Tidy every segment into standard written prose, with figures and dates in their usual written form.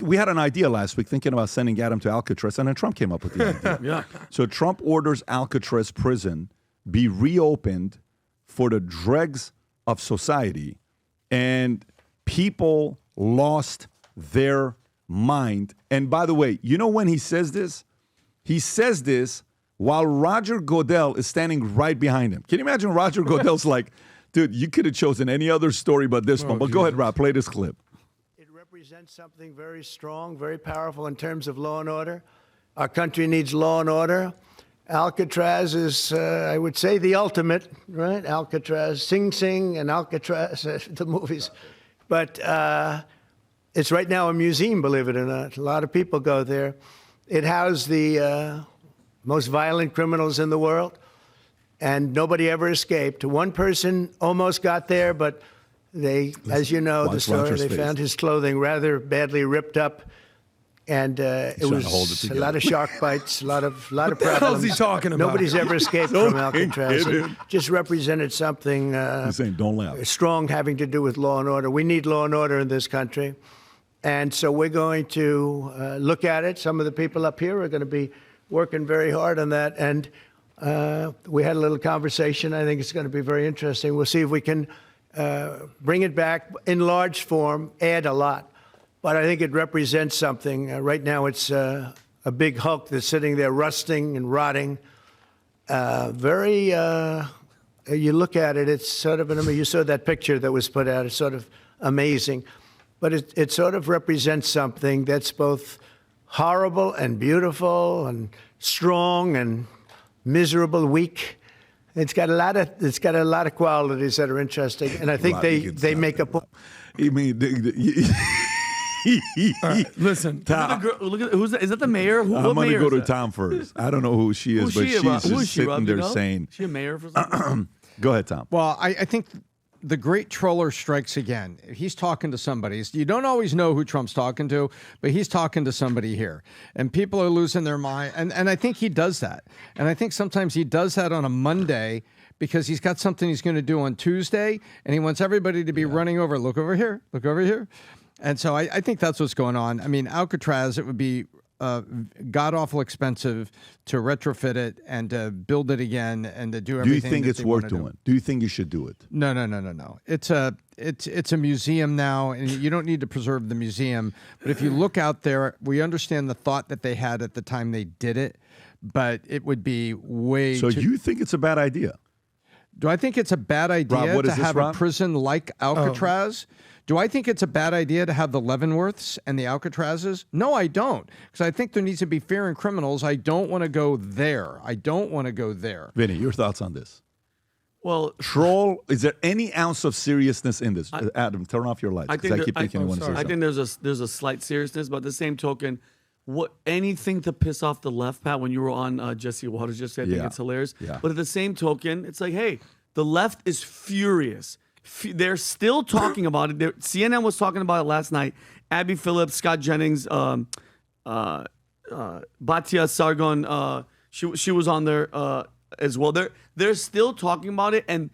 we had an idea last week thinking about sending Adam to Alcatraz, and then Trump came up with the idea. Yeah. So Trump orders Alcatraz prison be reopened for the dregs of society, and people lost their mind. And by the way, you know when he says this? He says this while Roger Goodell is standing right behind him. Can you imagine Roger Goodell's like, dude, you could have chosen any other story but this one. But go ahead, Rob, play this clip. It represents something very strong, very powerful in terms of law and order. Our country needs law and order. Alcatraz is, I would say, the ultimate, right? Alcatraz, Sing Sing and Alcatraz, the movies. But it's right now a museum, believe it or not. A lot of people go there. It housed the most violent criminals in the world, and nobody ever escaped. One person almost got there, but they, as you know, the story, they found his clothing rather badly ripped up. And it was a lot of shark bites, a lot of problems. What the hell is he talking about? Nobody's ever escaped from Alcatraz. It just represented something He's saying, don't laugh. strong having to do with law and order. We need law and order in this country. And so we're going to look at it. Some of the people up here are going to be working very hard on that. And we had a little conversation. I think it's going to be very interesting. We'll see if we can bring it back in large form, add a lot. But I think it represents something. Right now, it's a big hulk that's sitting there rusting and rotting. You look at it, it's sort of, you saw that picture that was put out. It's sort of amazing. But it sort of represents something that's both horrible and beautiful and strong and miserable, weak. It's got a lot of qualities that are interesting, and I think they make a point. You mean? Right, listen, look at who's that? Is that the mayor? I'm going to go to Tom first. I don't know who she is, but she's just sitting there saying. Is she a mayor for something? Go ahead, Tom. Well, I think the great troller strikes again. He's talking to somebody. You don't always know who Trump's talking to, but he's talking to somebody here. And people are losing their mind. And I think he does that. And I think sometimes he does that on a Monday because he's got something he's going to do on Tuesday, and he wants everybody to be running over. Look over here. Look over here. And so I think that's what's going on. I mean, Alcatraz, it would be god-awful expensive to retrofit it and to build it again and to do everything. Do you think it's worth doing? Do you think you should do it? No. It's a museum now, and you don't need to preserve the museum. But if you look out there, we understand the thought that they had at the time they did it, but it would be way So you think it's a bad idea? Do I think it's a bad idea Rob, to have a prison like Alcatraz? Do I think it's a bad idea to have the Leavenworths and the Alcatrazes? No, I don't. Because I think there needs to be fear in criminals. I don't want to go there. Vinny, your thoughts on this? Well, troll, is there any ounce of seriousness in this? Adam, turn off your lights. I keep thinking you want to say something. I think there's a slight seriousness, but at the same token, anything to piss off the left, Pat, when you were on Jesse Waters yesterday, I think it's hilarious. Yeah. But at the same token, it's like, hey, the left is furious. They're still talking about it. CNN was talking about it last night. Abby Phillips, Scott Jennings, Batia Sargon, she was on there as well. They're still talking about it, and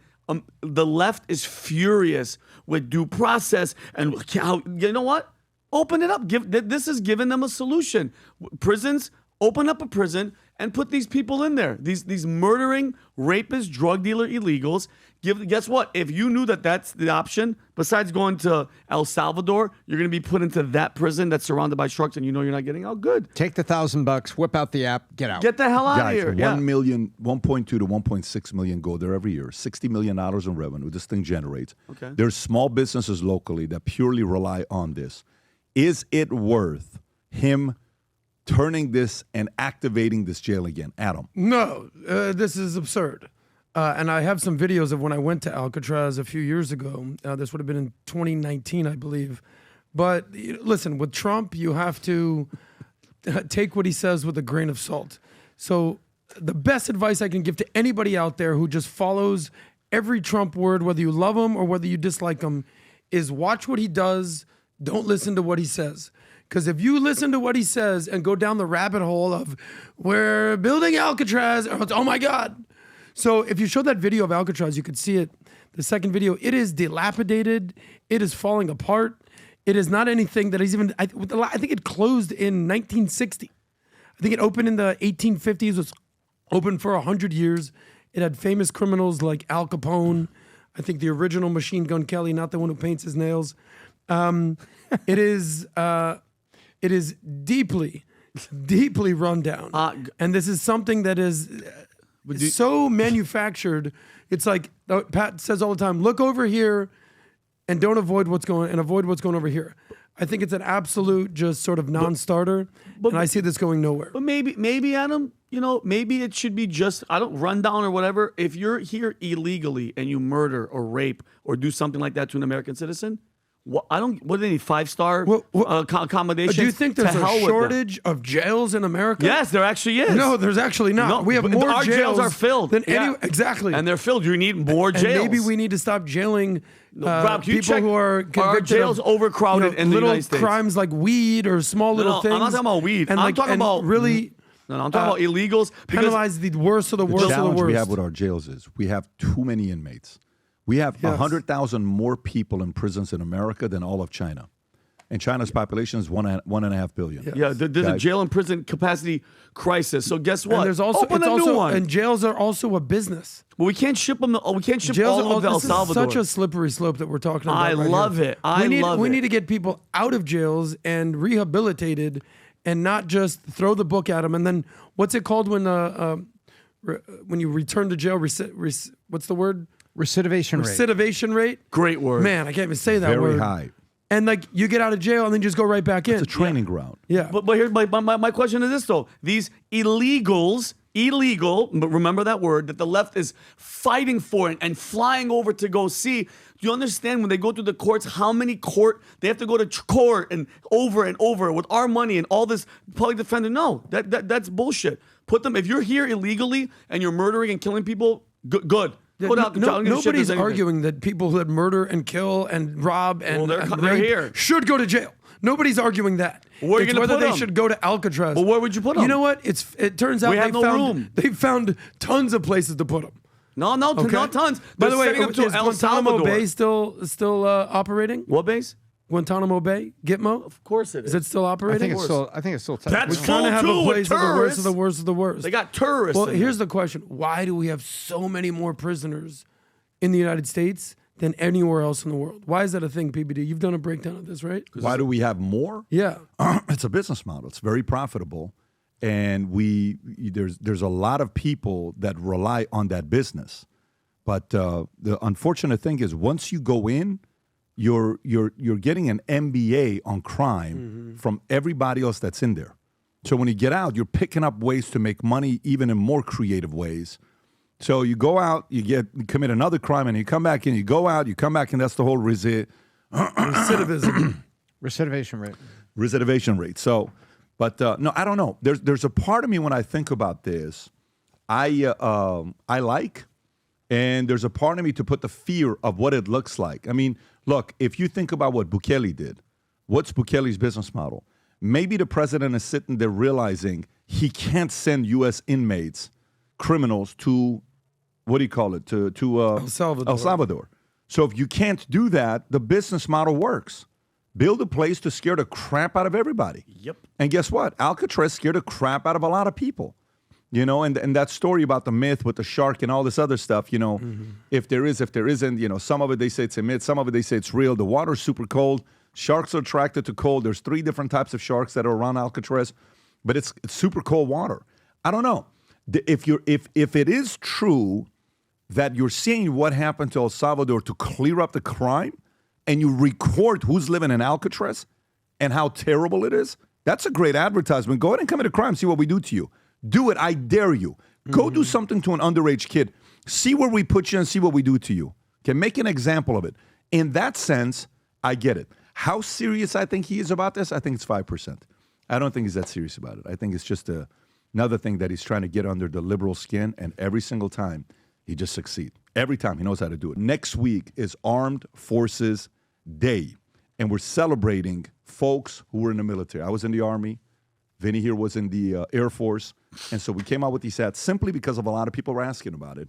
the left is furious with due process and how, you know what? Open it up. This is giving them a solution. Prisons, open up a prison and put these people in there. These murdering, rapists, drug dealer, illegals. Guess what? If you knew that that's the option, besides going to El Salvador, you're going to be put into that prison that's surrounded by sharks, and you know you're not getting out. Good. Take the $1,000, whip out the app, get out. Get the hell out Guys, of here. 1.2 to 1.6 million go there every year. $60 million in revenue this thing generates. Okay. There's small businesses locally that purely rely on this. Is it worth him turning this and activating this jail again? Adam. No, this is absurd. And I have some videos of when I went to Alcatraz a few years ago. This would have been in 2019, I believe. But listen, with Trump, you have to take what he says with a grain of salt. So the best advice I can give to anybody out there who just follows every Trump word, whether you love him or whether you dislike him, is watch what he does. Don't listen to what he says. Because if you listen to what he says and go down the rabbit hole of we're building Alcatraz, oh my God. So if you show that video of Alcatraz, you could see it. The second video, it is dilapidated. It is falling apart. It is not anything that is even. I think it closed in 1960. I think it opened in the 1850s. Was open for 100 years. It had famous criminals like Al Capone. I think the original Machine Gun Kelly, not the one who paints his nails. It is deeply, deeply run down. And this is something that is so manufactured. It's like Pat says all the time, look over here and avoid what's going over here. I think it's an absolute just sort of non-starter, and I see this going nowhere. But maybe Adam, maybe it should be just run down or whatever. If you're here illegally and you murder or rape or do something like that to an American citizen, what do they need? 5-star accommodations? Do you think there's a shortage of jails in America? Yes, there actually is. No, there's actually not. No, we have more our jails are filled than any. Exactly, and they're filled. You need more jails. And maybe we need to stop jailing Rob, people who are convicted our jails of, overcrowded in the little United States. Crimes like weed or small little things. I'm not talking about weed. And I'm talking about really. No, I'm talking about illegals. Penalize the worst of the worst of the challenge worst. we have with our jails is we have too many inmates. We have 100,000 more people in prisons in America than all of China. And China's population is 1.5 billion. Yeah, there's a jail and prison capacity crisis. So guess what? And there's also Open a new one. And jails are also a business. But we can't ship them. We can't ship Jails all of El this Salvador. is such a slippery slope that we're talking about. I love it. We need to get people out of jails and rehabilitated, and not just throw the book at them. And then what's it called when you return to jail? What's the word? Recidivation rate. Recidivation rate. Great word. Man, I can't even say that word. Very high. And like you get out of jail and then just go right back in. It's a training ground. Yeah. But here's my question is this though: these illegal, but remember that word that the left is fighting for and flying over to go see. Do you understand when they go to the courts how many they have to go to court and over with our money and all this public defender? No, that's bullshit. Put them if you're here illegally and you're murdering and killing people, good. Nobody's arguing that people who murder and kill and rob and they're here should go to jail. Nobody's arguing that. Where are you whether put they them? should go to Alcatraz. Well, where would you put them? You know what? It turns out they found tons of places to put them. No, not tons. By the way, setting up to is El Guantanamo Salvador. Bay still operating? What base? Guantanamo Bay, Gitmo. Of course it is. Is it still I operating? think it's still. That's We're trying to have full a too, place with of the worst terrorists. of the worst of the worst. They got terrorists. Well, in here's there. the question: why do we have so many more prisoners in the United States than anywhere else in the world? Why is that a thing, PBD? You've done a breakdown of this, right? Why do we have more? Yeah. It's a business model. It's very profitable, and there's a lot of people that rely on that business. But the unfortunate thing is, once you go in, you're getting an MBA on crime from everybody else that's in there. So when you get out, you're picking up ways to make money, even in more creative ways. So you go out, you commit another crime, and you come back in. You go out, you come back in. That's the whole Recidivism. Recidivation rate. Recidivation rate. So, but no, I don't know. There's a part of me when I think about this, I like, and there's a part of me to put the fear of what it looks like. I mean, look, if you think about what Bukele did, what's Bukele's business model? Maybe the president is sitting there realizing he can't send U.S. inmates, criminals to, what do you call it, to El Salvador. El Salvador. So if you can't do that, the business model works. Build a place to scare the crap out of everybody. Yep. And guess what? Alcatraz scared the crap out of a lot of people. And that story about the myth with the shark and all this other stuff, if there is, if there isn't, some of it they say it's a myth, some of it they say it's real. The water's super cold. Sharks are attracted to cold. There's 3 different types of sharks that are around Alcatraz, but it's super cold water. I don't know. If it is true that you're seeing what happened to El Salvador to clear up the crime, and you record who's living in Alcatraz and how terrible it is, that's a great advertisement. Go ahead and commit a crime, see what we do to you. Do it, I dare you. Go do something to an underage kid. See where we put you and see what we do to you. Okay, make an example of it. In that sense, I get it. How serious I think he is about this? I think it's 5%. I don't think he's that serious about it. I think it's just another thing that he's trying to get under the liberal skin, and every single time he just succeeds. Every time he knows how to do it. Next week is Armed Forces Day, and we're celebrating folks who were in the military. I was in the Army. Vinny here was in the Air Force. And so we came out with these hats simply because of a lot of people were asking about it.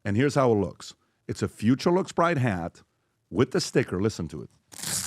And here's how it looks. It's a Future Looks Bright hat with the sticker. Listen to it.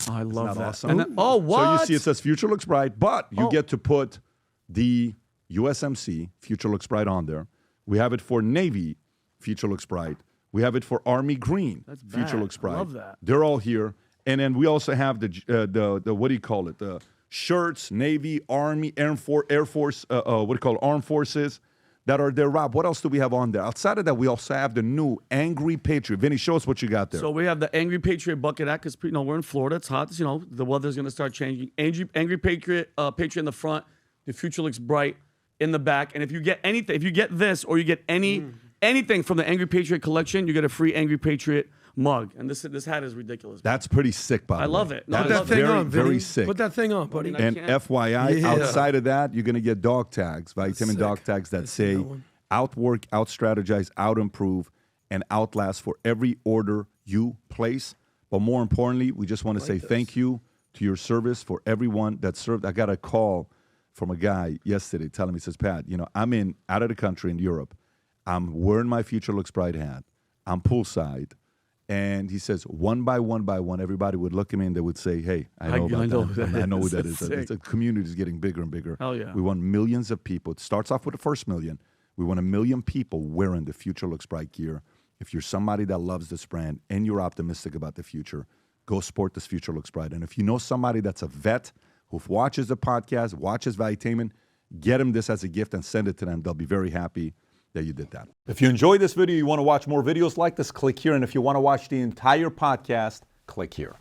I love Isn't that. awesome? And then, oh, what? So you see it says Future Looks Bright, but you get to put the USMC, Future Looks Bright, on there. We have it for Navy, Future Looks Bright. We have it for Army Green, Future bad. Looks Bright. I love that. They're all here. And then we also have the what do you call it? The shirts, Navy, Army, Air Force, what do you call it? Armed Forces that are there. Rob, what else do we have on there? Outside of that, we also have the new Angry Patriot. Vinny, show us what you got there. So we have the Angry Patriot bucket hat because we're in Florida. It's hot. The weather's going to start changing. Angry Patriot, Patriot in the front. The Future Looks Bright in the back. And if you get anything, if you get this or you get anything from the Angry Patriot collection, you get a free Angry Patriot mug. And this hat is ridiculous. That's pretty sick, by the way. I love it. No, That I is love Put that thing very, on, Vinny. very sick. Put that thing on, buddy. I And can't. FYI, Yeah. outside of that, you're going to get dog tags, Valuetainment dog tags that say outwork, out-strategize, out-improve, and outlast for every order you place. But more importantly, we just want to say thank you to your service for everyone that served. I got a call from a guy yesterday telling me, he says, Pat, I'm out of the country in Europe. I'm wearing my Future Looks Bright hat. I'm poolside. And he says, one by one, everybody would look at me and they would say, hey, I know that. I know who that is. The community is getting bigger and bigger. Hell yeah. We want millions of people. It starts off with the first million. We want 1 million people wearing the Future Looks Bright gear. If you're somebody that loves this brand and you're optimistic about the future, go sport this Future Looks Bright. And if you know somebody that's a vet who watches the podcast, watches Valuetainment, get them this as a gift and send it to them. They'll be very happy that you did that. If you enjoyed this video, you want to watch more videos like this, click here. And if you want to watch the entire podcast, click here.